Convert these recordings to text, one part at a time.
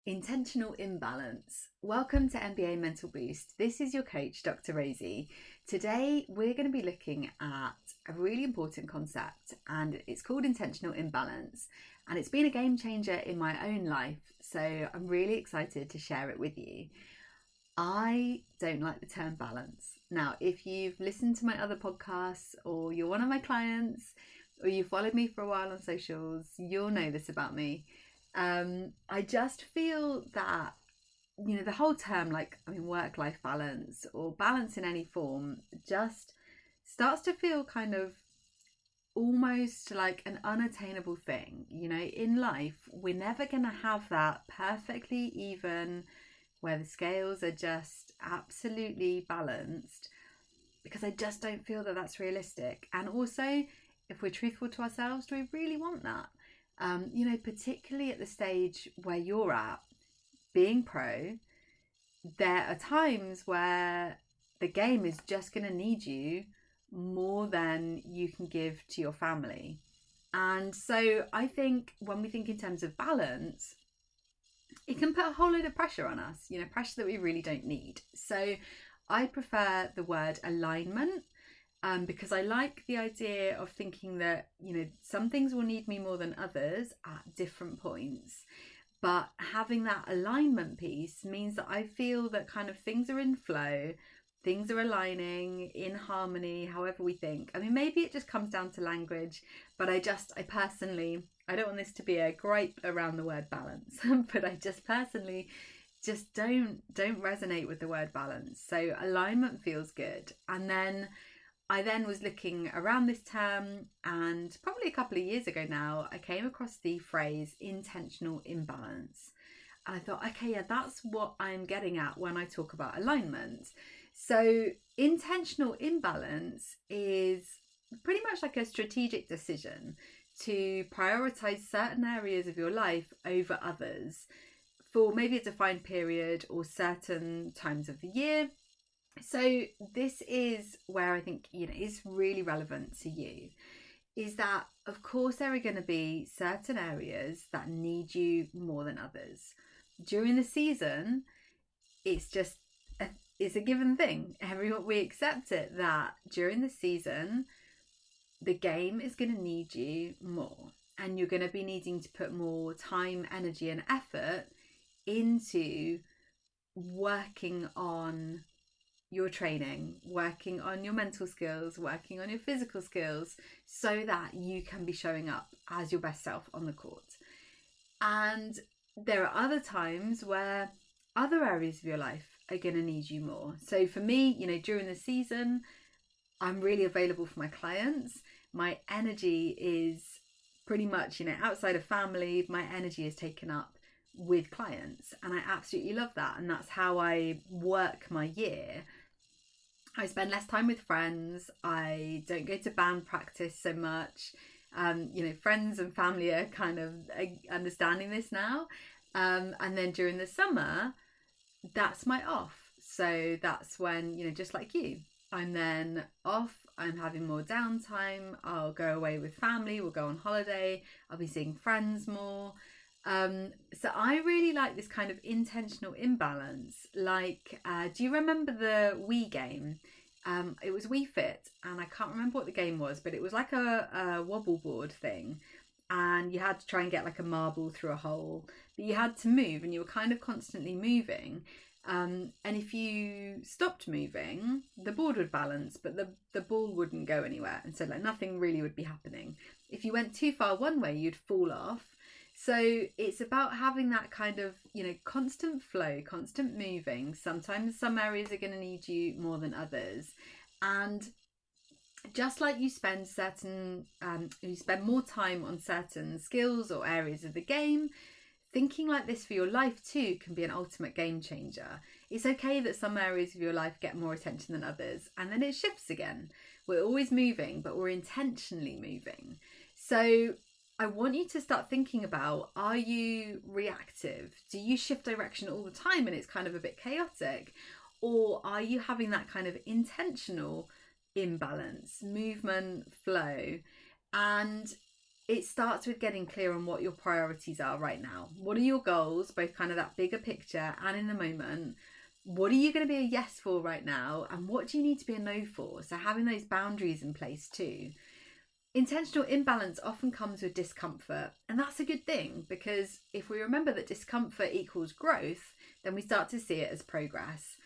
Intentional imbalance. Welcome to MBA Mental Boost. This is your coach, Dr. Rosie. Today, we're going to be looking at a really important concept, and it's called intentional imbalance. And it's been a game changer in my own life, so I'm really excited to share it with you. I don't like the term balance. Now, if you've listened to my other podcasts, or you're one of my clients, or you've followed me for a while on socials, you'll know this about me. I just feel that, the whole term, work-life balance or balance in any form just starts to feel kind of almost like an unattainable thing. In life, we're never going to have that perfectly even, where the scales are just absolutely balanced, because I just don't feel that that's realistic. And also, if we're truthful to ourselves, do we really want that? Particularly at the stage where you're at, being pro, there are times where the game is just going to need you more than you can give to your family. And so I think when we think in terms of balance, it can put a whole load of pressure on us, pressure that we really don't need. So I prefer the word alignment. Because I like the idea of thinking that, some things will need me more than others at different points. But having that alignment piece means that I feel that kind of things are in flow, things are aligning in harmony, however we think. I mean, maybe it just comes down to language, but I personally, I don't want this to be a gripe around the word balance, but I just personally just don't resonate with the word balance. So alignment feels good. And then I was looking around this term, and probably a couple of years ago now, I came across the phrase intentional imbalance. And I thought, okay, yeah, that's what I'm getting at when I talk about alignment. So intentional imbalance is pretty much like a strategic decision to prioritize certain areas of your life over others for maybe a defined period or certain times of the year. So this is where I think, is really relevant to you, is that, of course, there are going to be certain areas that need you more than others. During the season, it's a given thing. We accept it that during the season, the game is going to need you more, and you're going to be needing to put more time, energy, and effort into working on your training, working on your mental skills, working on your physical skills, so that you can be showing up as your best self on the court. And there are other times where other areas of your life are going to need you more. So for me, during the season, I'm really available for my clients. My energy is pretty much, outside of family, my energy is taken up with clients, and I absolutely love that. And that's how I work my year. I spend less time with friends. I don't go to band practice so much. Friends and family are kind of understanding this now. And then during the summer, that's my off. So that's when, just like you, I'm then off. I'm having more downtime. I'll go away with family. We'll go on holiday. I'll be seeing friends more. So I really like this kind of intentional imbalance. Do you remember the Wii game? It was Wii Fit, and I can't remember what the game was, but it was like a wobble board thing, and you had to try and get like a marble through a hole, but you had to move, and you were kind of constantly moving. And if you stopped moving, the board would balance, but the ball wouldn't go anywhere, and so nothing really would be happening. If you went too far one way, you'd fall off. So it's about having that kind of, constant flow, constant moving. Sometimes some areas are going to need you more than others. And just like you spend more time on certain skills or areas of the game, thinking like this for your life too can be an ultimate game changer. It's okay that some areas of your life get more attention than others, and then it shifts again. We're always moving, but we're intentionally moving. So I want you to start thinking about, are you reactive? Do you shift direction all the time and it's kind of a bit chaotic? Or are you having that kind of intentional imbalance, movement, flow? And it starts with getting clear on what your priorities are right now. What are your goals, both kind of that bigger picture and in the moment? What are you going to be a yes for right now? And what do you need to be a no for? So having those boundaries in place too. Intentional imbalance often comes with discomfort, and that's a good thing, because if we remember that discomfort equals growth, then we start to see it as progress.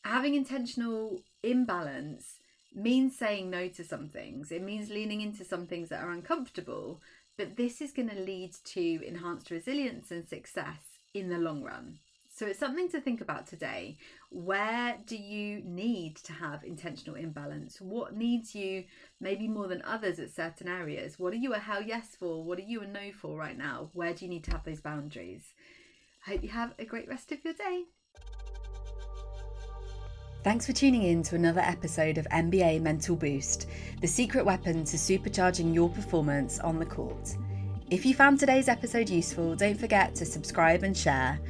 Having intentional imbalance means saying no to some things. It means leaning into some things that are uncomfortable, but this is going to lead to enhanced resilience and success in the long run. So it's something to think about today. Where do you need to have intentional imbalance? What needs you maybe more than others at certain areas? What are you a hell yes for? What are you a no for right now? Where do you need to have those boundaries? I hope you have a great rest of your day. Thanks for tuning in to another episode of MBA Mental Boost, the secret weapon to supercharging your performance on the court. If you found today's episode useful, don't forget to subscribe and share.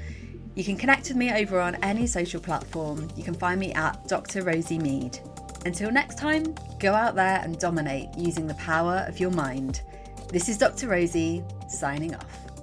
You can connect with me over on any social platform. You can find me at Dr Rosie Mead. Until next time, go out there and dominate using the power of your mind. This is Dr Rosie, signing off.